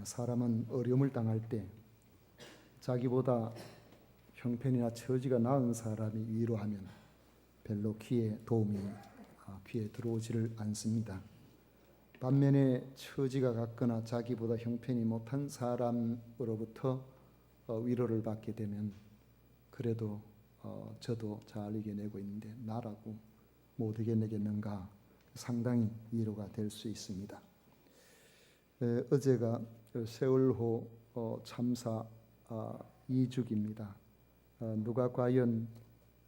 사람은 어려움을 당할 때 자기보다 형편이나 처지가 나은 사람이 위로하면 별로 도움이 귀에 들어오지를 않습니다. 반면에 처지가 같거나 자기보다 형편이 못한 사람으로부터 위로를 받게 되면 그래도 저도 잘 이겨내고 있는데 나라고 못 이겨내겠는가, 상당히 위로가 될 수 있습니다. 어제가 세월호 참사 2주기입니다. 누가 과연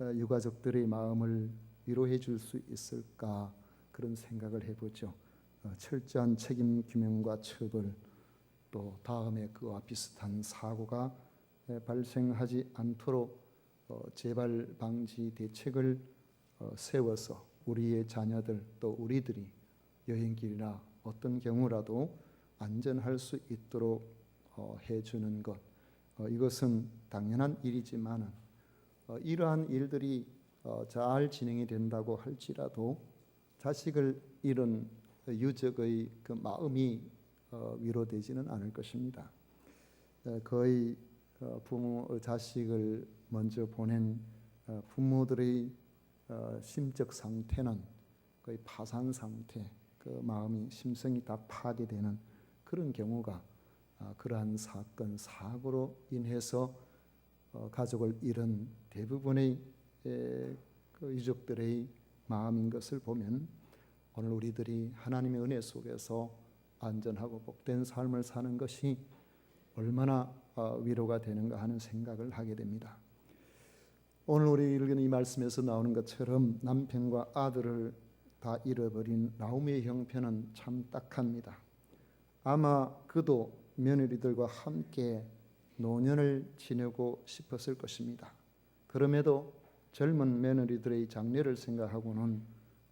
유가족들의 마음을 위로해 줄 수 있을까, 그런 생각을 해보죠. 철저한 책임 규명과 처벌, 또 다음에 그와 비슷한 사고가 발생하지 않도록 재발 방지 대책을 세워서 우리의 자녀들 또 우리들이 여행길이나 어떤 경우라도 안전할 수 있도록 해주는 것, 이것은 당연한 일이지만 이러한 일들이 잘 진행이 된다고 할지라도 자식을 잃은 유족의 그 마음이 위로되지는 않을 것입니다. 거의 자식을 먼저 보낸 부모들의 심적 상태는 거의 파산 상태, 그 마음이 심성이 다 파괴되는 그런 경우가 그러한 사건 사고로 인해서 가족을 잃은 대부분의 그 유족들의 마음인 것을 보면 오늘 우리들이 하나님의 은혜 속에서 안전하고 복된 삶을 사는 것이 얼마나 위로가 되는가 하는 생각을 하게 됩니다. 오늘 우리 읽은 이 말씀에서 나오는 것처럼 남편과 아들을 다 잃어버린 나오미의 형편은 참 딱합니다. 아마 그도 며느리들과 함께 노년을 지내고 싶었을 것입니다. 그럼에도 젊은 며느리들의 장례를 생각하고는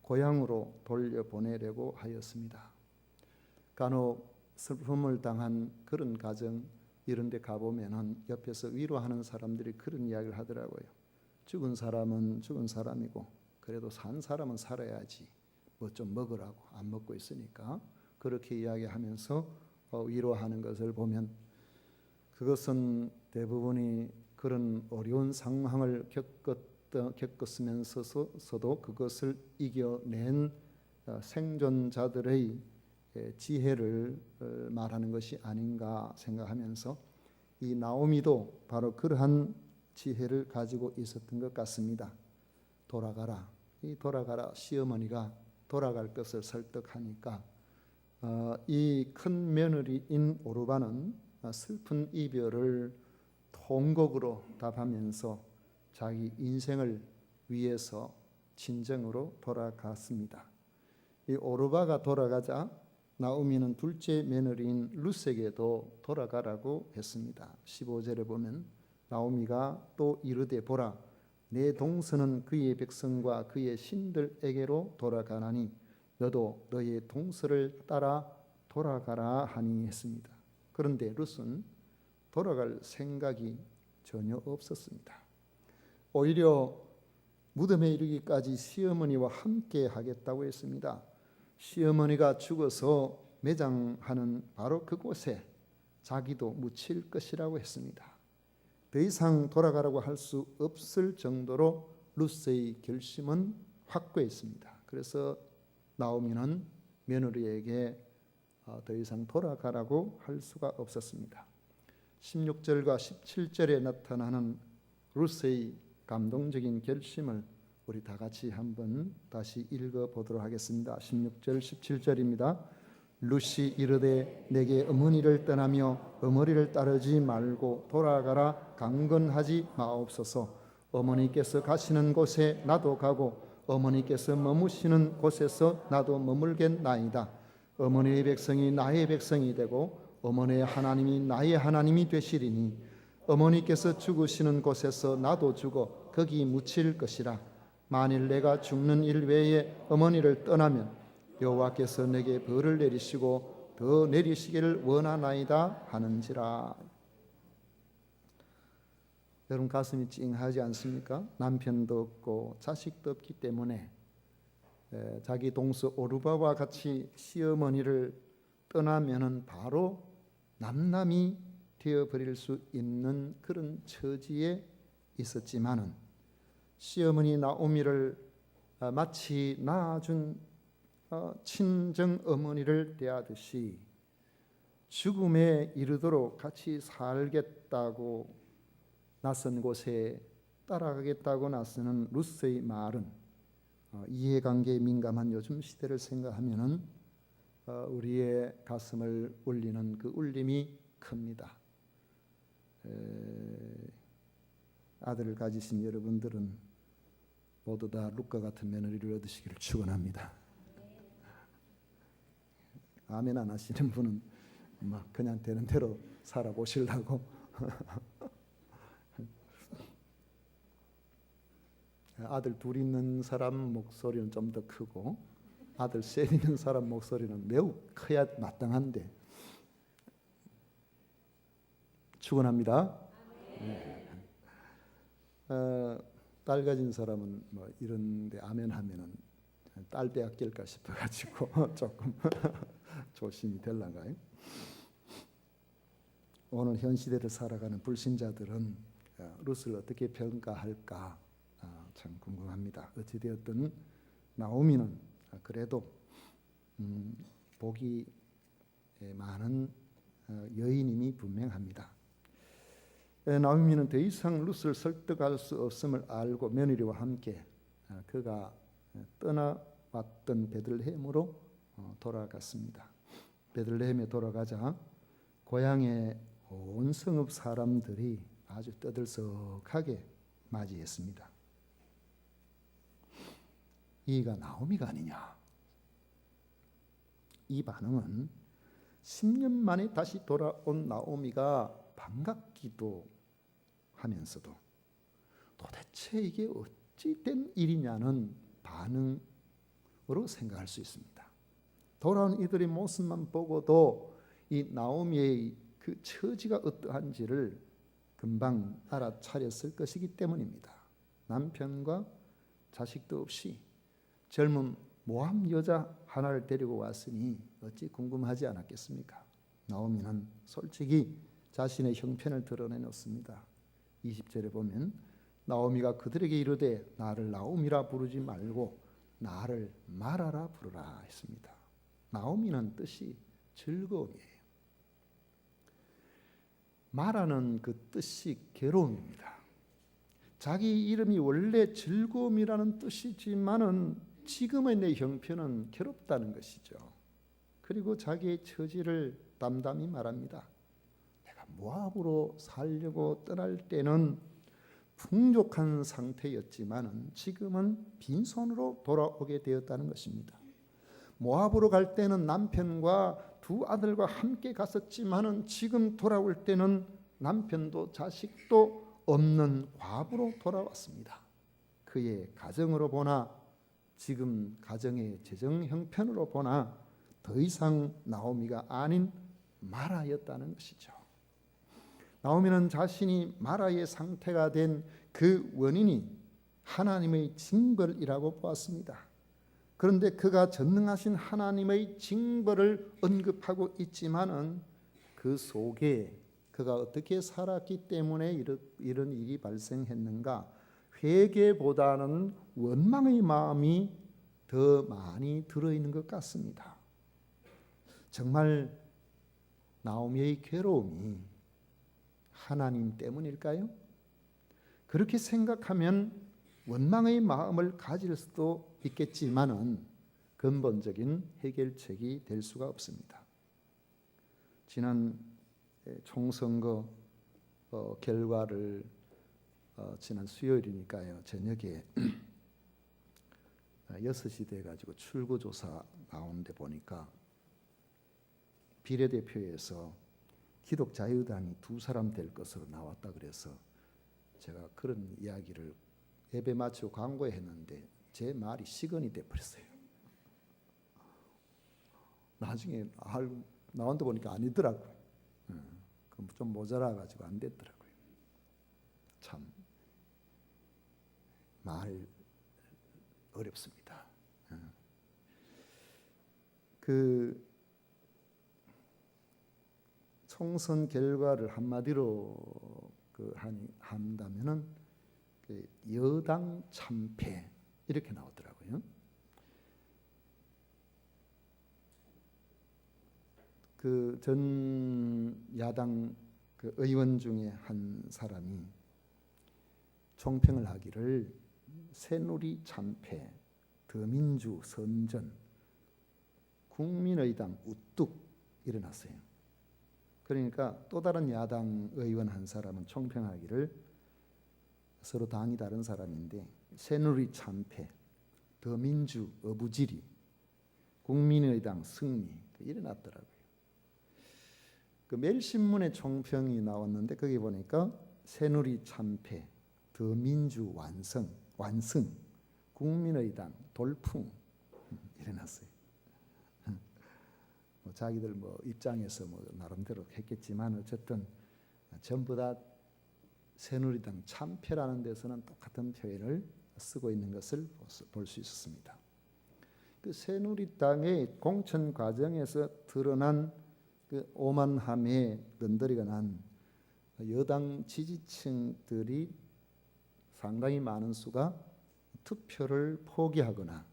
고향으로 돌려보내려고 하였습니다. 간혹 슬픔을 당한 그런 가정 이런 데 가보면 옆에서 위로하는 사람들이 그런 이야기를 하더라고요. 죽은 사람은 죽은 사람이고 그래도 산 사람은 살아야지, 뭐 좀 먹으라고, 안 먹고 있으니까 그렇게 이야기하면서 위로하는 것을 보면 그것은 대부분이 그런 어려운 상황을 겪었으면서도 그것을 이겨낸 생존자들의 지혜를 말하는 것이 아닌가 생각하면서 이 나오미도 바로 그러한 지혜를 가지고 있었던 것 같습니다. 돌아가라, 시어머니가 돌아갈 것을 설득하니까 이 큰 며느리인 오르바는 슬픈 이별을 통곡으로 답하면서 자기 인생을 위해서 친정으로 돌아갔습니다. 이 오르바가 돌아가자 나오미는 둘째 며느리인 룻에게도 돌아가라고 했습니다. 15절에 보면 나오미가 또 이르되 보라, 내 동서는 그의 백성과 그의 신들에게로 돌아가나니 너도 너의 동서를 따라 돌아가라 하니 했습니다. 그런데 룻은 돌아갈 생각이 전혀 없었습니다. 오히려 무덤에 이르기까지 시어머니와 함께 하겠다고 했습니다. 시어머니가 죽어서 매장하는 바로 그곳에 자기도 묻힐 것이라고 했습니다. 더 이상 돌아가라고 할 수 없을 정도로 룻의 결심은 확고했습니다. 그래서 나오미는 며느리에게 더 이상 돌아가라고 할 수가 없었습니다. 16절과 17절에 나타나는 룻의 감동적인 결심을 우리 다 같이 한번 다시 읽어보도록 하겠습니다. 16절 17절입니다. 룻이 이르되 내게 어머니를 떠나며 어머니를 따르지 말고 돌아가라 강건하지 마옵소서. 어머니께서 가시는 곳에 나도 가고 어머니께서 머무시는 곳에서 나도 머물겠나이다. 어머니의 백성이 나의 백성이 되고 어머니의 하나님이 나의 하나님이 되시리니 어머니께서 죽으시는 곳에서 나도 죽어 거기 묻힐 것이라. 만일 내가 죽는 일 외에 어머니를 떠나면 여호와께서 내게 벌을 내리시고 더 내리시기를 원하나이다 하는지라. 여러분 가슴이 찡하지 않습니까? 남편도 없고 자식도 없기 때문에 자기 동서 오르바와 같이 시어머니를 떠나면은 바로 남남이 되어버릴 수 있는 그런 처지에 있었지만은 시어머니 나오미를 마치 낳아준 친정 어머니를 대하듯이 죽음에 이르도록 같이 살겠다고 낯선 곳에 따라가겠다고 나서는 루스의 말은 이해관계에 민감한 요즘 시대를 생각하면은 우리의 가슴을 울리는 그 울림이 큽니다. 아들을 가지신 여러분들은 모두 다 룻과 같은 며느리를 얻으시기를 축원합니다. 아멘 안 하시는 분은 막 그냥 되는 대로 살아보시려고 아들 둘 있는 사람 목소리는 좀 더 크고 아들 셋 있는 사람 목소리는 매우 커야 마땅한데 축원합니다. 네. 딸 가진 사람은 뭐 이런데 아멘 하면은 딸 빼앗길까 싶어가지고 조금 조심이 될란가요? 오늘 현 시대를 살아가는 불신자들은 룻을 어떻게 평가할까 참 궁금합니다. 어찌되었든 나오미는 그래도 복이 많은 여인임이 분명합니다. 나오미는 더 이상 룻을 설득할 수 없음을 알고 며느리와 함께 그가 떠나왔던 베들레헴으로 돌아갔습니다. 베들레헴에 돌아가자 고향의 온 성읍 사람들이 아주 떠들썩하게 맞이했습니다. 이가 나오미가 아니냐? 이 반응은 10년 만에 다시 돌아온 나오미가 반갑기도 하면서도 도대체 이게 어찌 된 일이냐는 반응으로 생각할 수 있습니다. 돌아온 이들의 모습만 보고도 이 나오미의 그 처지가 어떠한지를 금방 알아차렸을 것이기 때문입니다. 남편과 자식도 없이 젊은 모함 여자 하나를 데리고 왔으니 어찌 궁금하지 않았겠습니까? 나오미는 솔직히 자신의 형편을 드러내놓습니다. 20절에 보면 나오미가 그들에게 이르되 나를 나오미라 부르지 말고 나를 마라라 부르라 했습니다. 나오미는 뜻이 즐거움이에요. 마라는 그 뜻이 괴로움입니다. 자기 이름이 원래 즐거움이라는 뜻이지만은 지금의 내 형편은 괴롭다는 것이죠. 그리고 자기의 처지를 담담히 말합니다. 내가 모압으로 살려고 떠날 때는 풍족한 상태였지만은 지금은 빈손으로 돌아오게 되었다는 것입니다. 모압으로 갈 때는 남편과 두 아들과 함께 갔었지만은 지금 돌아올 때는 남편도 자식도 없는 과부로 돌아왔습니다. 그의 가정으로 보나 지금 가정의 재정 형편으로 보나 더 이상 나오미가 아닌 마라였다는 것이죠. 나오미는 자신이 마라의 상태가 된 그 원인이 하나님의 징벌이라고 보았습니다. 그런데 그가 전능하신 하나님의 징벌을 언급하고 있지만은 그 속에 그가 어떻게 살았기 때문에 이런 일이 발생했는가? 회개보다는 원망의 마음이 더 많이 들어있는 것 같습니다. 정말 나오미의 괴로움이 하나님 때문일까요? 그렇게 생각하면 원망의 마음을 가질 수도 있겠지만은 근본적인 해결책이 될 수가 없습니다. 지난 총선거 결과를 지난 수요일이니까요. 저녁에 6시 돼가지고 출구조사 나오는데 보니까 비례대표에서 기독자유당이 2사람 될 것으로 나왔다 그래서 제가 그런 이야기를 예배 마치고 광고에 했는데 제 말이 시건이 돼버렸어요. 나중에 나온다 보니까 아니더라고요. 좀 모자라가지고 안 됐더라고요. 참 말 어렵습니다. 총선 결과를 한마디로 한다면은 여당 참패 이렇게 나오더라고요. 그 전 야당 의원 중에 한 사람이 총평을 하기를 새누리 참패, 더민주 선전, 국민의당 우뚝 일어났어요. 그러니까 또 다른 야당 의원 한 사람은 총평하기를 서로 당이 다른 사람인데 새누리 참패, 더민주 어부지리, 국민의당 승리 일어났더라고요. 그 매일신문에 총평이 나왔는데 거기 보니까 새누리 참패, 더민주 완승, 국민의당 돌풍 일어났어요. 자기들 입장에서 나름대로 했겠지만 어쨌든 전부 다 새누리당 참패라는 데서는 똑같은 표현을 쓰고 있는 것을 볼 수 있었습니다. 그 새누리당의 공천 과정에서 드러난 그 오만함에 건드리가 난 여당 지지층들이 상당히 많은 수가 투표를 포기하거나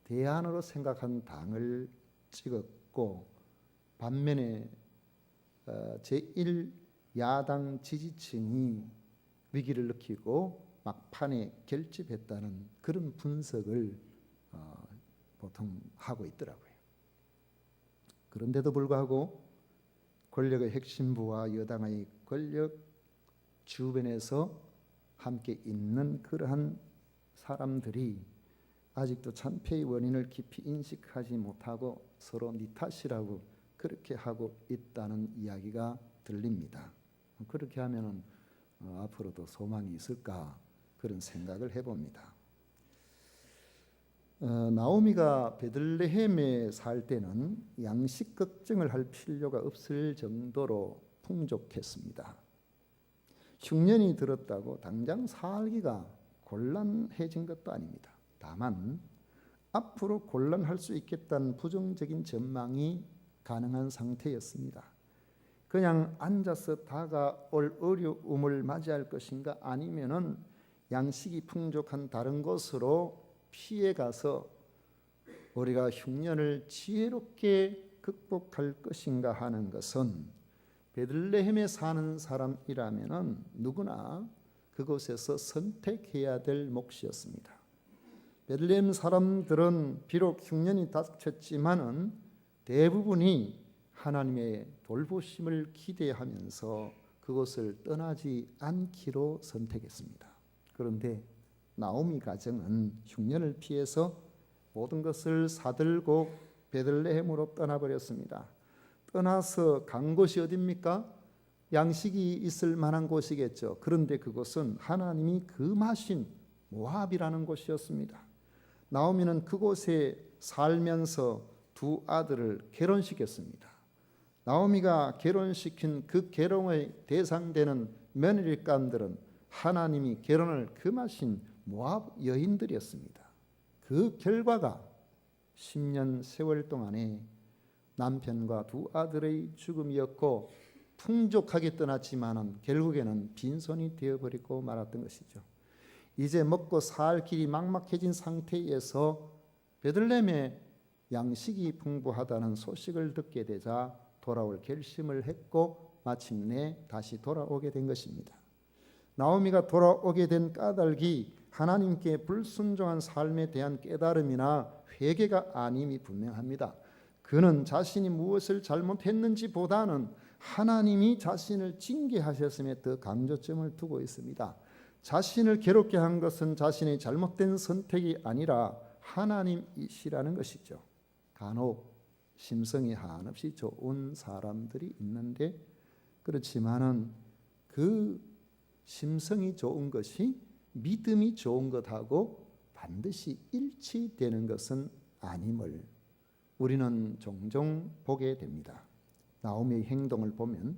대안으로 생각한 당을 찍었고, 반면에 제1 야당 지지층이 위기를 느끼고 막판에 결집했다는 그런 분석을 보통 하고 있더라고요. 그런데도 불구하고 권력의 핵심부와 여당의 권력 주변에서 함께 있는 그러한 사람들이 아직도 참패의 원인을 깊이 인식하지 못하고 서로 네 탓이라고 그렇게 하고 있다는 이야기가 들립니다. 그렇게 하면은 앞으로도 소망이 있을까 그런 생각을 해봅니다. 나오미가 베들레헴에 살 때는 양식 걱정을 할 필요가 없을 정도로 풍족했습니다. 흉년이 들었다고 당장 살기가 곤란해진 것도 아닙니다. 다만 앞으로 곤란할 수 있겠다는 부정적인 전망이 가능한 상태였습니다. 그냥 앉아서 다가올 어려움을 맞이할 것인가, 아니면은 양식이 풍족한 다른 곳으로 피해가서 우리가 흉년을 지혜롭게 극복할 것인가 하는 것은 베들레헴에 사는 사람이라면은 누구나 그곳에서 선택해야 될 몫이었습니다. 베들레헴 사람들은 비록 흉년이 닥쳤지만은 대부분이 하나님의 돌보심을 기대하면서 그곳을 떠나지 않기로 선택했습니다. 그런데 나오미 가정은 흉년을 피해서 모든 것을 사들고 베들레헴으로 떠나버렸습니다. 떠나서 간 곳이 어디입니까? 양식이 있을 만한 곳이겠죠. 그런데 그곳은 하나님이 금하신 모압이라는 곳이었습니다. 나오미는 그곳에 살면서 두 아들을 결혼시켰습니다. 나오미가 결혼시킨 그 결혼의 대상되는 며느리감들은 하나님이 결혼을 금하신 모압 여인들이었습니다. 그 결과가 10년 세월 동안에 남편과 두 아들의 죽음이었고, 풍족하게 떠났지만은 결국에는 빈손이 되어버리고 말았던 것이죠. 이제 먹고 살 길이 막막해진 상태에서 베들레헴에 양식이 풍부하다는 소식을 듣게 되자 돌아올 결심을 했고 마침내 다시 돌아오게 된 것입니다. 나오미가 돌아오게 된 까닭이 하나님께 불순종한 삶에 대한 깨달음이나 회개가 아님이 분명합니다. 그는 자신이 무엇을 잘못했는지 보다는 하나님이 자신을 징계하셨음에 더 강조점을 두고 있습니다. 자신을 괴롭게 한 것은 자신의 잘못된 선택이 아니라 하나님이시라는 것이죠. 간혹 심성이 한없이 좋은 사람들이 있는데, 그렇지만은 그 심성이 좋은 것이 믿음이 좋은 것하고 반드시 일치되는 것은 아님을 우리는 종종 보게 됩니다. 나오미의 행동을 보면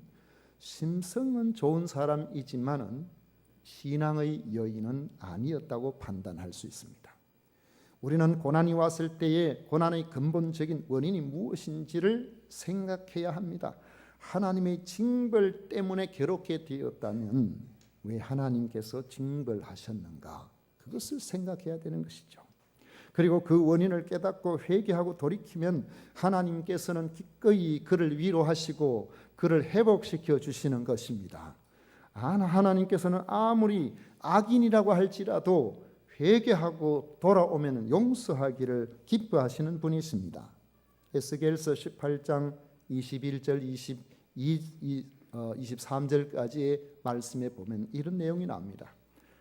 심성은 좋은 사람이지만은 신앙의 여인은 아니었다고 판단할 수 있습니다. 우리는 고난이 왔을 때에 고난의 근본적인 원인이 무엇인지를 생각해야 합니다. 하나님의 징벌 때문에 괴롭게 되었다면 왜 하나님께서 징벌하셨는가? 그것을 생각해야 되는 것이죠. 그리고 그 원인을 깨닫고 회개하고 돌이키면 하나님께서는 기꺼이 그를 위로하시고 그를 회복시켜 주시는 것입니다. 하나님께서는 아무리 악인이라고 할지라도 회개하고 돌아오면 용서하기를 기뻐하시는 분이십니다. 에스겔서 18장 21절 23절까지의 말씀에 보면 이런 내용이 나옵니다.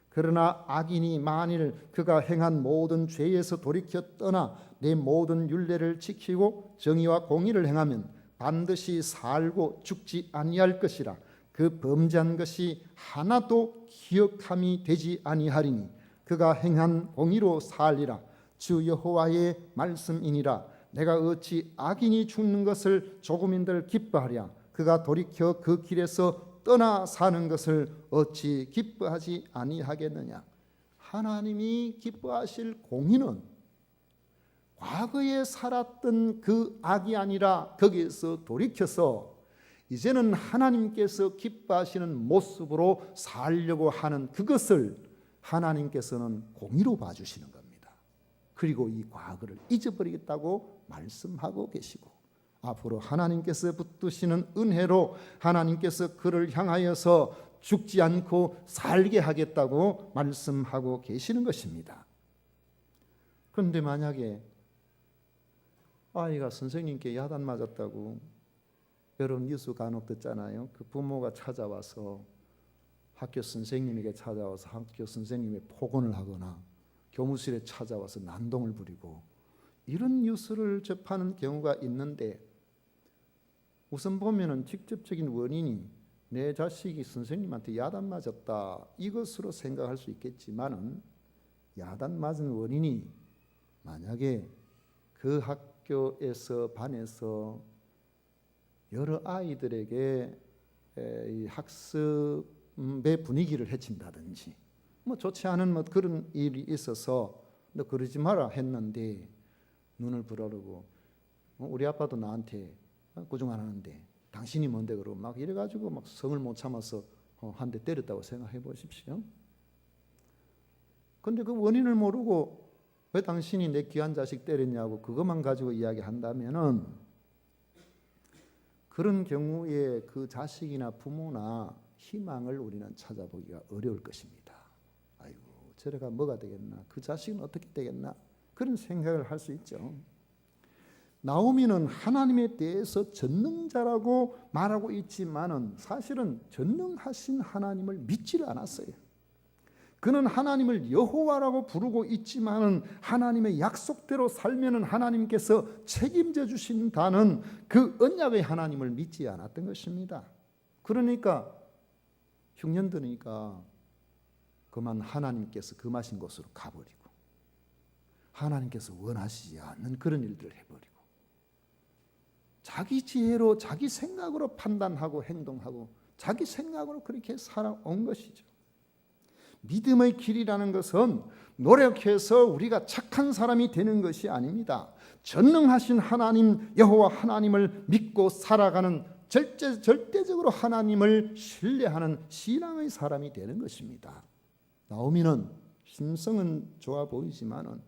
그러나 악인이 만일 그가 행한 모든 죄에서 돌이켜 떠나 내 모든 율례를 지키고 정의와 공의를 행하면 반드시 살고 죽지 아니할 것이라. 그 범죄한 것이 하나도 기억함이 되지 아니하리니 그가 행한 공의로 살리라. 주 여호와의 말씀이니라. 내가 어찌 악인이 죽는 것을 조금인들 기뻐하랴. 그가 돌이켜 그 길에서 떠나 사는 것을 어찌 기뻐하지 아니하겠느냐. 하나님이 기뻐하실 공의는 과거에 살았던 그 악이 아니라 거기에서 돌이켜서 이제는 하나님께서 기뻐하시는 모습으로 살려고 하는 그것을 하나님께서는 공의로 봐주시는 겁니다. 그리고 이 과거를 잊어버리겠다고 말씀하고 계시고 앞으로 하나님께서 붙드시는 은혜로 하나님께서 그를 향하여서 죽지 않고 살게 하겠다고 말씀하고 계시는 것입니다. 그런데 만약에 아이가 선생님께 야단 맞았다고 여러분 뉴스 간혹 듣잖아요. 그 부모가 찾아와서 학교 선생님에게 찾아와서 학교 선생님의 폭언을 하거나 교무실에 찾아와서 난동을 부리고 이런 뉴스를 접하는 경우가 있는데 우선 보면은 직접적인 원인이 내 자식이 선생님한테 야단 맞았다 이것으로 생각할 수 있겠지만은 야단 맞은 원인이 만약에 그 학교에서 반에서 여러 아이들에게 이 학습의 분위기를 해친다든지 뭐 좋지 않은 뭐 그런 일이 있어서 너 그러지 마라 했는데 눈을 부라르고 우리 아빠도 나한테 꾸중 안 하는데 당신이 뭔데 그러고 막 이래가지고 막 성을 못 참아서 한 대 때렸다고 생각해 보십시오. 근데 그 원인을 모르고 왜 당신이 내 귀한 자식 때렸냐고 그것만 가지고 이야기한다면은 그런 경우에 그 자식이나 부모나 희망을 우리는 찾아보기가 어려울 것입니다. 아이고 저래가 뭐가 되겠나, 그 자식은 어떻게 되겠나 그런 생각을 할 수 있죠. 나오미는 하나님에 대해서 전능자라고 말하고 있지만은 사실은 전능하신 하나님을 믿지를 않았어요. 그는 하나님을 여호와라고 부르고 있지만은 하나님의 약속대로 살면은 하나님께서 책임져 주신다는 그 언약의 하나님을 믿지 않았던 것입니다. 그러니까 흉년 드니까 그만 하나님께서 금하신 곳으로 가버리고 하나님께서 원하시지 않는 그런 일들을 해버리고 자기 지혜로 자기 생각으로 판단하고 행동하고 자기 생각으로 그렇게 살아온 것이죠. 믿음의 길이라는 것은 노력해서 우리가 착한 사람이 되는 것이 아닙니다. 전능하신 하나님 여호와 하나님을 믿고 살아가는 절대적으로 하나님을 신뢰하는 신앙의 사람이 되는 것입니다. 나오미는 심성은 좋아 보이지만은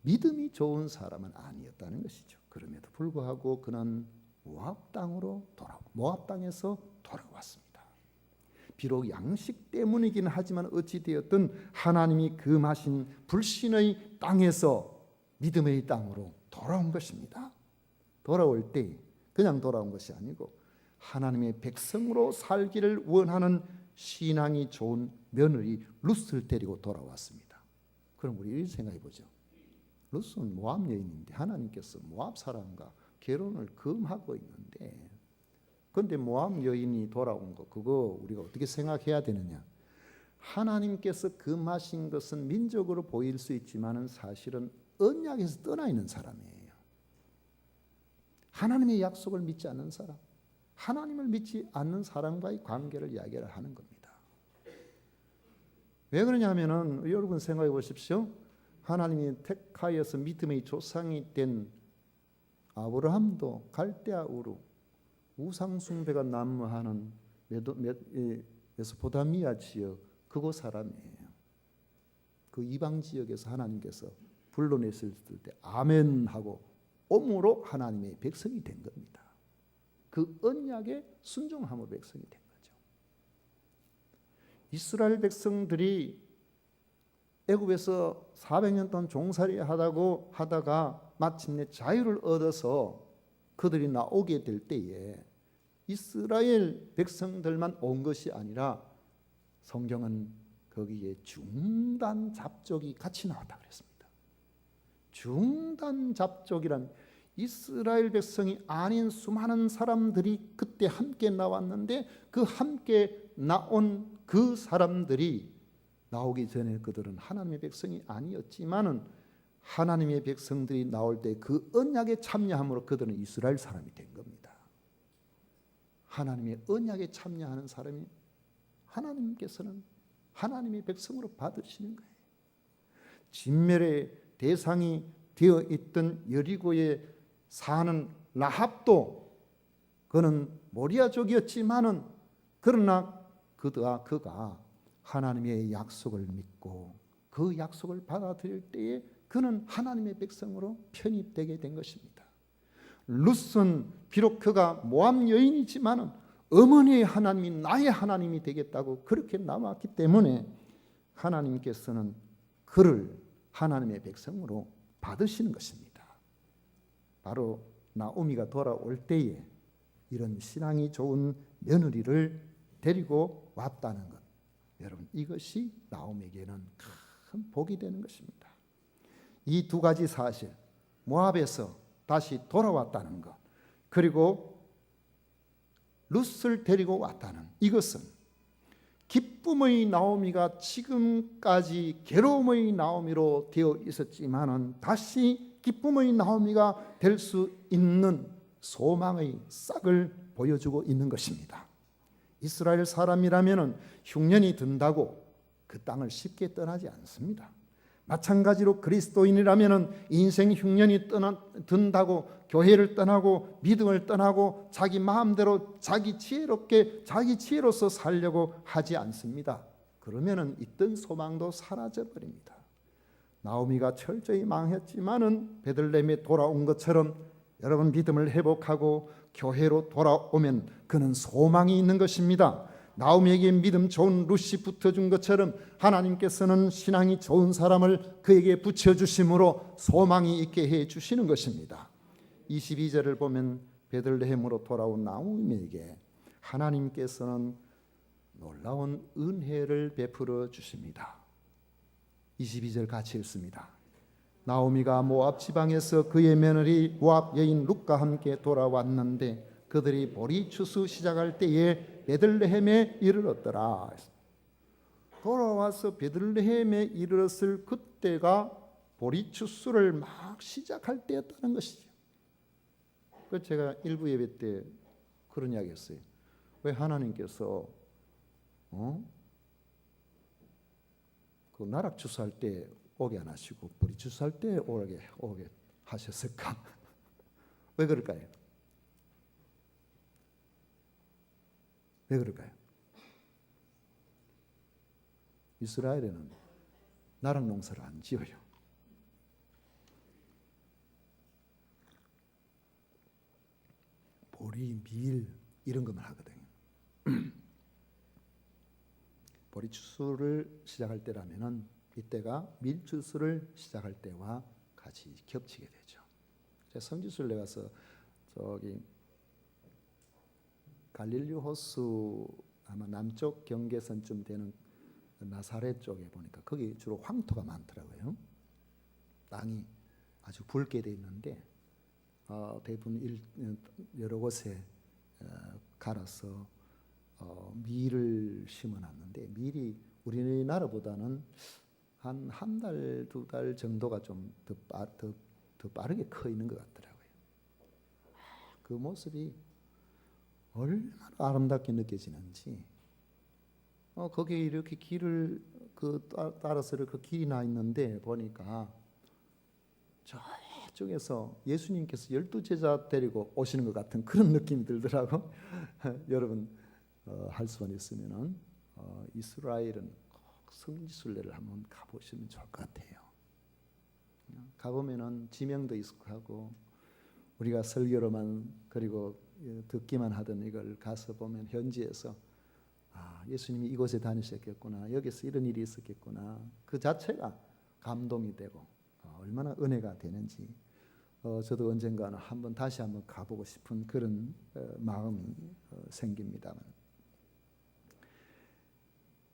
믿음이 좋은 사람은 아니었다는 것이죠. 그럼에도 불구하고 그는 모압 땅에서 돌아왔습니다. 비록 양식 때문이긴 하지만 어찌 되었든 하나님이 금하신 불신의 땅에서 믿음의 땅으로 돌아온 것입니다. 돌아올 때 그냥 돌아온 것이 아니고 하나님의 백성으로 살기를 원하는 신앙이 좋은 며느리 룻을 데리고 돌아왔습니다. 그럼 우리 이렇게 생각해 보죠. 룻은 모압 여인인데 하나님께서 모압 사람과 결혼을 금하고 있는데 그런데 모압 여인이 돌아온 거 그거 우리가 어떻게 생각해야 되느냐. 하나님께서 금하신 것은 민족으로 보일 수 있지만은 사실은 언약에서 떠나 있는 사람이에요. 하나님의 약속을 믿지 않는 사람, 하나님을 믿지 않는 사람과의 관계를 이야기를 하는 겁니다. 왜 그러냐면은 여러분 생각해 보십시오. 하나님이 택하여서 믿음의 조상이 된 아브라함도 갈대아 우르 우상 숭배가 난무하는 메소포타미아 지역 그곳 사람이에요. 그 이방 지역에서 하나님께서 불러냈을 때 아멘 하고 옴으로 하나님의 백성이 된 겁니다. 그 언약에 순종함으로 백성이 된 거죠. 이스라엘 백성들이 애굽에서 400년 동안 종살이 하다가 마침내 자유를 얻어서 그들이 나오게 될 때에 이스라엘 백성들만 온 것이 아니라 성경은 거기에 중단 잡족이 같이 나왔다 그랬습니다. 중단 잡족이란 이스라엘 백성이 아닌 수많은 사람들이 그때 함께 나왔는데 그 함께 나온 그 사람들이 나오기 전에 그들은 하나님의 백성이 아니었지만은 하나님의 백성들이 나올 때 그 언약에 참여함으로 그들은 이스라엘 사람이 된 겁니다. 하나님의 언약에 참여하는 사람이 하나님께서는 하나님의 백성으로 받으시는 거예요. 진멸의 대상이 되어 있던 여리고에 사는 라합도 그는 모리아족이었지만은 그러나 그가 하나님의 약속을 믿고 그 약속을 받아들일 때에 그는 하나님의 백성으로 편입되게 된 것입니다. 룻은 비록 그가 모압 여인이지만은 어머니의 하나님이 나의 하나님이 되겠다고 그렇게 나왔기 때문에 하나님께서는 그를 하나님의 백성으로 받으시는 것입니다. 바로 나오미가 돌아올 때에 이런 신앙이 좋은 며느리를 데리고 왔다는 것, 여러분 이것이 나오미에게는 큰 복이 되는 것입니다. 이 두 가지 사실, 모압에서 다시 돌아왔다는 것, 그리고 룻을 데리고 왔다는 이것은 기쁨의 나오미가 지금까지 괴로움의 나오미로 되어 있었지만은 다시 기쁨의 나오미가 될 수 있는 소망의 싹을 보여주고 있는 것입니다. 이스라엘 사람이라면은 흉년이 든다고 그 땅을 쉽게 떠나지 않습니다. 마찬가지로 그리스도인이라면은 인생 흉년이 든다고 교회를 떠나고 믿음을 떠나고 자기 마음대로 자기 지혜로서 살려고 하지 않습니다. 그러면은 있던 소망도 사라져 버립니다. 나오미가 철저히 망했지만은 베들레헴에 돌아온 것처럼 여러분 믿음을 회복하고 교회로 돌아오면 그는 소망이 있는 것입니다. 나오미에게 믿음 좋은 룻이 붙어준 것처럼 하나님께서는 신앙이 좋은 사람을 그에게 붙여주심으로 소망이 있게 해주시는 것입니다. 22절을 보면 베들레헴으로 돌아온 나오미에게 하나님께서는 놀라운 은혜를 베풀어 주십니다. 22절 같이 읽습니다. 나오미가 모압 지방에서 그의 며느리 모압 여인 룻과 함께 돌아왔는데 그들이 보리 추수 시작할 때에 베들레헴에 이르렀더라. 돌아와서 베들레헴에 이르렀을 그때가 보리 추수를 막 시작할 때였다는 것이죠. 그 제가 일부 예배 때 그런 이야기 했어요. 왜 하나님께서 그 나락 추수할 때 오게 안 하시고 보리 추수할 때 오게 하셨을까? 왜 그럴까요? 왜 그럴까요? 이스라엘에는 나락 농사를 안 지어요. 보리, 밀 이런 것만 하거든요. 보리 추수를 시작할 때라면은 이때가 밀 추수를 시작할 때와 같이 겹치게 되죠. 제가 성지순례 가서 저기 갈릴리 호수 아마 남쪽 경계선쯤 되는 나사렛 쪽에 보니까 거기 주로 황토가 많더라고요. 땅이 아주 붉게 돼 있는데 대부분 여러 곳에 갈아서 밀을 심어놨는데 밀이 우리나라보다는 한 달, 두 달 정도가 좀 더 빠르게 커 있는 것 같더라고요. 그 모습이 얼마나 아름답게 느껴지는지. 거기에 이렇게 길을 따라서 이렇게 길이 나 있는데 보니까 북쪽에서 예수님께서 12제자 데리고 오시는 것 같은 그런 느낌이 들더라고. 여러분 할 수만 있으면은 이스라엘은 꼭 성지순례를 한번 가보시면 좋을 것 같아요. 가보면은 지명도 익숙하고 우리가 설교로만 그리고 듣기만 하던 이걸 가서 보면 현지에서 예수님이 이곳에 다니셨겠구나, 여기서 이런 일이 있었겠구나, 그 자체가 감동이 되고 얼마나 은혜가 되는지 저도 언젠가는 다시 한번 가보고 싶은 그런 마음이 생깁니다만,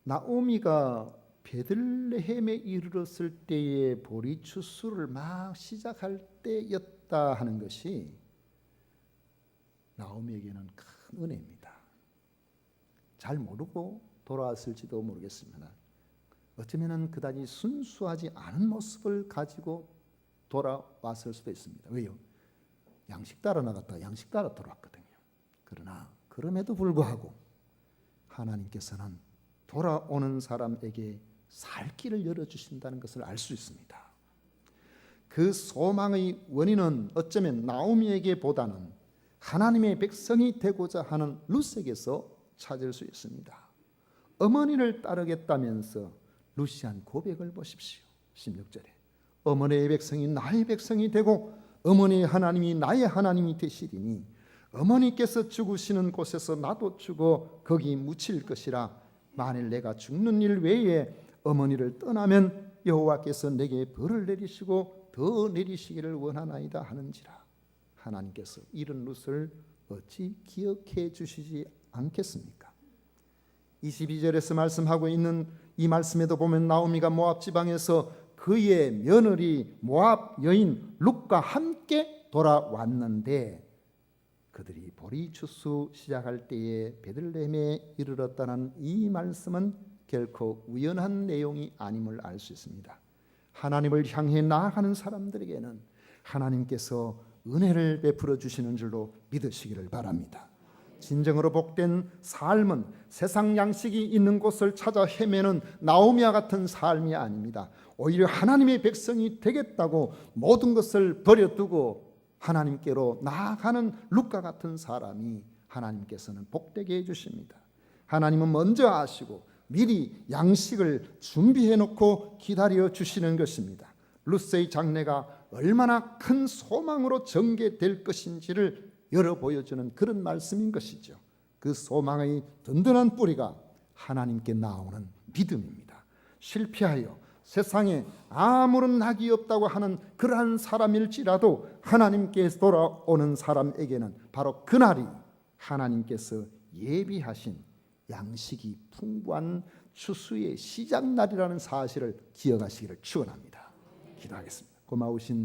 나오미가 베들레헴에 이르렀을 때에 보리 추수를 막 시작할 때였다 하는 것이 나오미에게는 큰 은혜입니다. 잘 모르고 돌아왔을지도 모르겠습니다. 어쩌면 그다지 순수하지 않은 모습을 가지고 돌아왔을 수도 있습니다. 왜요? 양식 따라 나갔다 양식 따라 돌아왔거든요. 그러나 그럼에도 불구하고 하나님께서는 돌아오는 사람에게 살 길을 열어주신다는 것을 알 수 있습니다. 그 소망의 원인은 어쩌면 나오미에게 보다는 하나님의 백성이 되고자 하는 룻에게서 찾을 수 있습니다. 어머니를 따르겠다면서 룻이 한 고백을 보십시오. 16절에 어머니의 백성이 나의 백성이 되고 어머니의 하나님이 나의 하나님이 되시리니 어머니께서 죽으시는 곳에서 나도 죽어 거기 묻힐 것이라. 만일 내가 죽는 일 외에 어머니를 떠나면 여호와께서 내게 벌을 내리시고 더 내리시기를 원하나이다 하는지라. 하나님께서 이런 룻을 어찌 기억해 주시지 않겠습니까? 22절에서 말씀하고 있는 이 말씀에도 보면 나오미가 모압 지방에서 그의 며느리 모압 여인 룻과 함께 돌아왔는데 그들이 보리 추수 시작할 때에 베들레헴에 이르렀다는 이 말씀은 결코 우연한 내용이 아님을 알 수 있습니다. 하나님을 향해 나아가는 사람들에게는 하나님께서 은혜를 베풀어 주시는 줄로 믿으시기를 바랍니다. 진정으로 복된 삶은 세상 양식이 있는 곳을 찾아 헤매는 나오미와 같은 삶이 아닙니다. 오히려 하나님의 백성이 되겠다고 모든 것을 버려두고 하나님께로 나아가는 룻과 같은 사람이 하나님께서는 복되게 해주십니다. 하나님은 먼저 아시고 미리 양식을 준비해 놓고 기다려 주시는 것입니다. 룻의 장래가 얼마나 큰 소망으로 전개될 것인지를 열어 보여주는 그런 말씀인 것이죠. 그 소망의 든든한 뿌리가 하나님께 나오는 믿음입니다. 실패하여 세상에 아무런 낙이 없다고 하는 그러한 사람일지라도 하나님께 돌아오는 사람에게는 바로 그날이 하나님께서 예비하신 양식이 풍부한 추수의 시작날이라는 사실을 기억하시기를 축원합니다. 기도하겠습니다. 고마우신